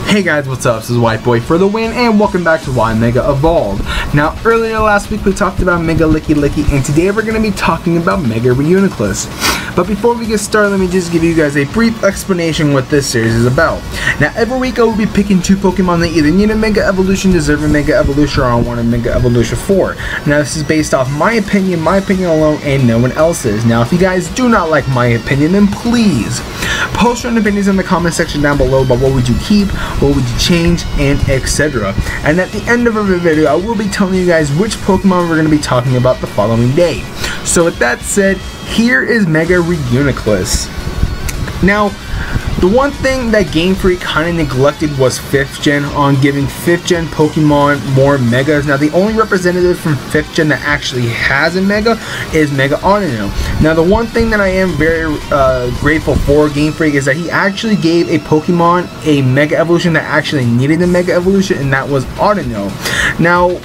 Hey guys, what's up? This is White Boy for the win, and welcome back to Why Mega Evolved. Now, earlier last week we talked about Mega Licky, and today we're going to be talking about Mega Reuniclus. But before we get started, let me just give you guys a brief explanation what this series is about. Now, every week I will be picking two Pokemon that either need a Mega Evolution, deserve a Mega Evolution, or I want a Mega Evolution for. Now, this is based off my opinion alone, and no one else's. Now, if you guys do not like my opinion, then please post your opinions in the comment section down below about what would you keep, what would you change, and etc. And at the end of the video, I will be telling you guys which Pokemon we're going to be talking about the following day. So with that said, here is Mega Reuniclus. Now, the one thing that Game Freak kind of neglected was 5th gen on giving 5th gen Pokemon more Megas. Now, the only representative from 5th gen that actually has a Mega is Mega Audino. Now, the one thing that I am very grateful for Game Freak is that he actually gave a Pokemon a Mega Evolution that actually needed a Mega Evolution, and that was Audino. Now,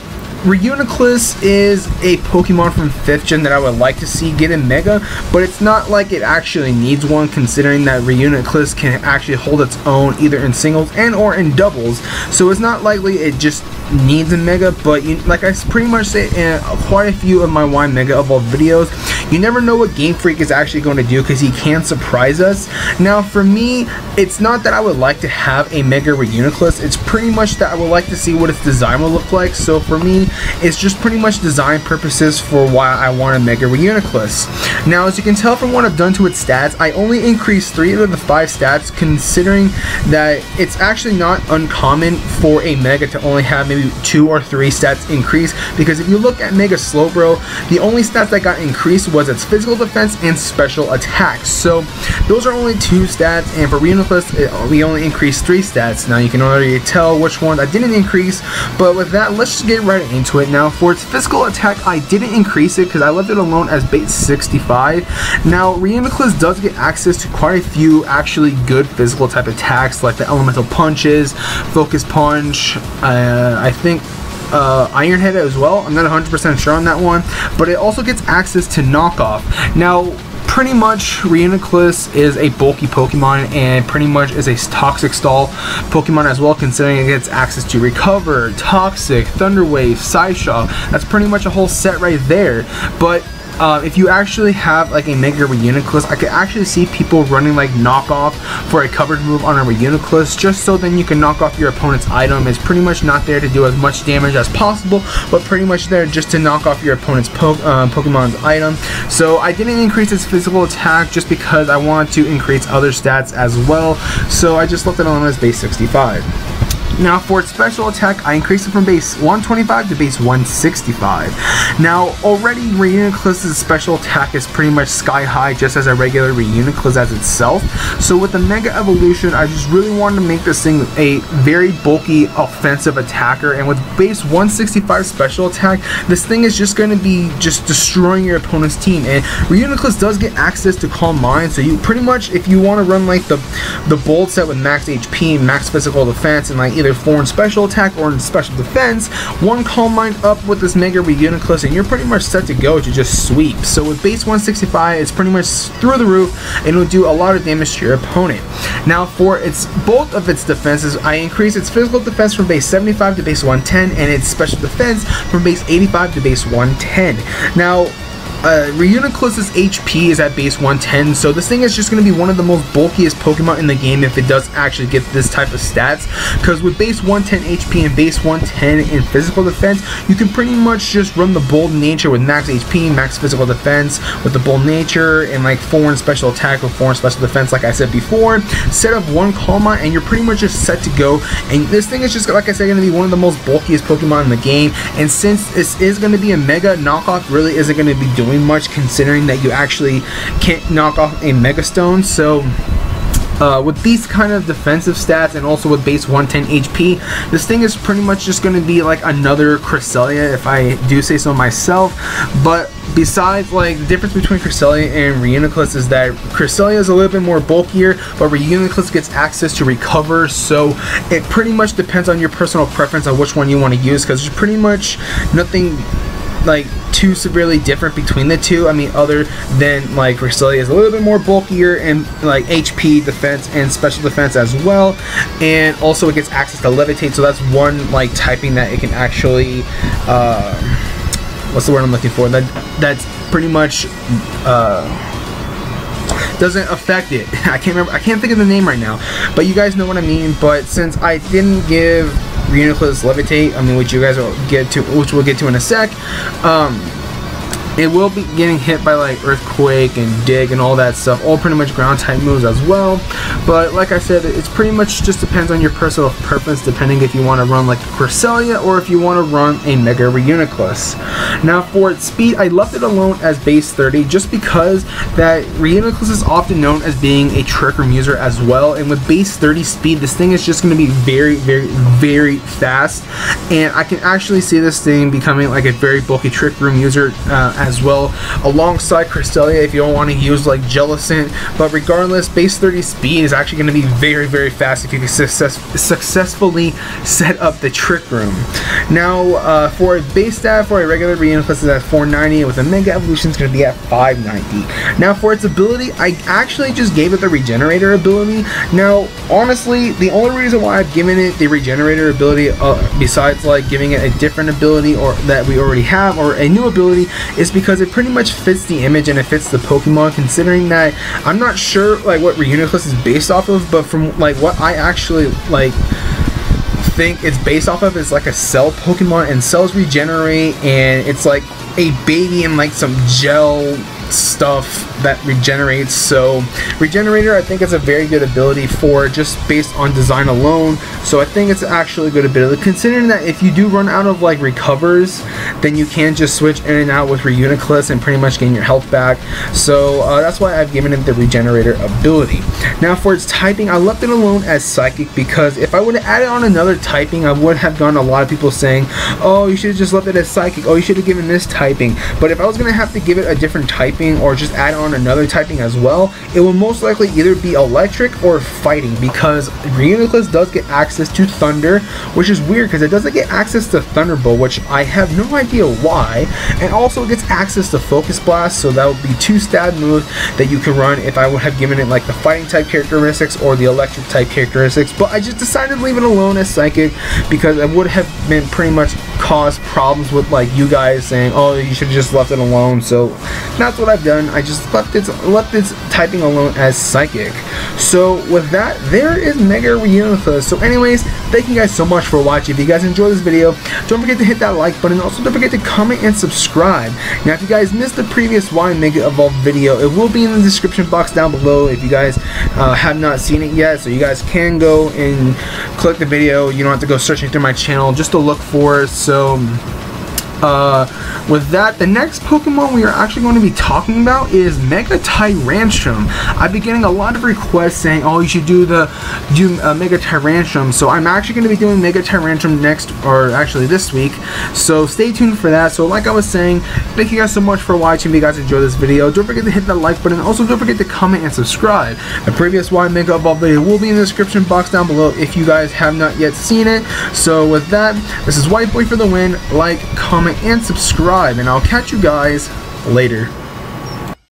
Reuniclus is a Pokemon from 5th gen that I would like to see get a Mega, but it's not like it actually needs one, considering that Reuniclus can actually hold its own either in singles and or in doubles, so it's not likely it just needs a Mega. But like I pretty much say in quite a few of my Why Mega Evolved videos, you never know what Game Freak is actually going to do because he can surprise us. Now, for me, it's not that I would like to have a Mega Reuniclus, it's pretty much that I would like to see what its design will look like. So for me, it's just pretty much design purposes for why I want a Mega Reuniclus. Now, as you can tell from what I've done to its stats, I only increased 3 out of the 5 stats, considering that it's actually not uncommon for a Mega to only have maybe 2 or 3 stats increase, because if you look at Mega Slowbro, the only stats that got increased was its physical defense and special attacks. So those are only 2 stats, and for Reuniclus we only increased 3 stats. Now, you can already tell which ones I didn't increase, but with that, let's just get right into it. Now, for its physical attack, I didn't increase it because I left it alone as base 65. Now, Reuniclus does get access to quite a few actually good physical type attacks, like the elemental punches, focus punch, I think Iron Head as well. I'm not 100% sure on that one, but it also gets access to knockoff. Now, pretty much Reuniclus is a bulky Pokemon and pretty much is a toxic stall Pokemon as well, considering it gets access to Recover, Toxic, Thunder Wave, Psyshock. That's pretty much a whole set right there. But if you actually have like a Mega Reuniclus, I could actually see people running like knockoff for a covered move on a Reuniclus, just so then you can knock off your opponent's item. It's pretty much not there to do as much damage as possible, but pretty much there just to knock off your opponent's Pokemon's item. So I didn't increase its physical attack just because I want to increase other stats as well, so I just left it on as base 65. Now, for its special attack, I increased it from base 125 to base 165. Now, already Reuniclus' special attack is pretty much sky high, just as a regular Reuniclus as itself. So with the Mega Evolution, I just really wanted to make this thing a very bulky offensive attacker, and with base 165 special attack, this thing is just going to be just destroying your opponent's team. And Reuniclus does get access to Calm Mind, so you pretty much, if you want to run like the bold set with max HP, max physical defense, and like either foreign special attack or in special defense, one Calm Mind up with this Mega Reuniclus and you're pretty much set to go to just sweep. So with base 165, it's pretty much through the roof and it'll do a lot of damage to your opponent. Now, for both of its defenses, I increased its physical defense from base 75 to base 110 and its special defense from base 85 to base 110. Now, Reuniclus' HP is at base 110, so this thing is just going to be one of the most bulkiest Pokemon in the game if it does actually get this type of stats, because with base 110 HP and base 110 in physical defense, you can pretty much just run the bold nature with max HP, max physical defense with the bold nature, and like foreign special attack with foreign special defense like I said before, set up one Calm Mind and you're pretty much just set to go. And this thing is just, like I said, going to be one of the most bulkiest Pokemon in the game, and since this is going to be a Mega, knockoff really isn't going to be doing much, considering that you actually can't knock off a Mega Stone. So with these kind of defensive stats and also with base 110 HP, this thing is pretty much just going to be like another Cresselia, if I do say so myself. But besides, like, the difference between Cresselia and Reuniclus is that Cresselia is a little bit more bulkier, but Reuniclus gets access to Recover, so it pretty much depends on your personal preference on which one you want to use, because there's pretty much nothing like too severely different between the two. I mean, other than like Cresselia is a little bit more bulkier and like HP, defense, and special defense as well, and also it gets access to levitate. So that's one like typing that it can actually what's the word I'm looking for? That's pretty much doesn't affect it. I can't think of the name right now, but you guys know what I mean. But since I didn't give Reuniclus levitate, I mean, which we'll get to in a sec, it will be getting hit by like Earthquake and Dig and all that stuff, all pretty much ground type moves as well. But like I said, it's pretty much just depends on your personal preference, depending if you want to run like a Cresselia or if you want to run a Mega Reuniclus. Now for its speed, I left it alone as base 30 just because that Reuniclus is often known as being a Trick Room user as well, and with base 30 speed, this thing is just going to be very, very, very fast, and I can actually see this thing becoming like a very bulky Trick Room user as well, alongside Cresselia if you don't want to use like Jellicent. But regardless, base 30 speed is actually going to be very, very fast if you can successfully set up the Trick Room. Now for a base stat for a regular Reuniclus is at 490, with a Mega Evolution is going to be at 590. Now for its ability, I actually just gave it the Regenerator ability. Now honestly, the only reason why I've given it the Regenerator ability, besides like giving it a different ability or that we already have or a new ability, is because it pretty much fits the image and it fits the Pokemon, considering that I'm not sure like what Reuniclus is based off of, but from like what I actually like think it's based off of is like a cell Pokemon, and cells regenerate, and it's like a baby in like some gel stuff that regenerates. So Regenerator, I think it's a very good ability for just based on design alone. So I think it's actually a good ability, considering that if you do run out of like recovers, then you can just switch in and out with Reuniclus and pretty much gain your health back. So that's why I've given it the Regenerator ability. Now for its typing, I left it alone as Psychic, because if I would have added on another typing, I would have gotten a lot of people saying, oh, you should have just left it as Psychic, oh, you should have given this typing. But if I was going to have to give it a different typing or just add on another typing as well, it will most likely either be Electric or Fighting, because Reuniclus does get access to Thunder, which is weird because it doesn't get access to Thunderbolt, which I have no idea why, and also it gets access to Focus Blast. So that would be two stab moves that you can run if I would have given it like the Fighting type characteristics or the Electric type characteristics. But I just decided to leave it alone as Psychic because it would have been pretty much caused problems with like you guys saying, oh, you should have just left it alone. So that's what I've done. I just left its typing alone as Psychic. So with that, there is Mega Reuniclus. So anyways, thank you guys so much for watching. If you guys enjoyed this video, don't forget to hit that like button. Also don't forget to comment and subscribe. Now if you guys missed the previous Y Mega Evolved video, it will be in the description box down below if you guys have not seen it yet. So you guys can go and click the video. You don't have to go searching through my channel just to look for it. So with that, the next Pokemon we are actually going to be talking about is Mega Tyrantrum. I've been getting a lot of requests saying, oh, you should do Mega Tyrantrum. So I'm actually going to be doing Mega Tyrantrum next, or actually this week. So stay tuned for that. So like I was saying, thank you guys so much for watching. If you guys enjoyed this video, don't forget to hit that like button. Also don't forget to comment and subscribe. The previous Y Mega Evolved video will be in the description box down below if you guys have not yet seen it. So with that, this is White Boy for the win. Like, comment, and subscribe, and I'll catch you guys later.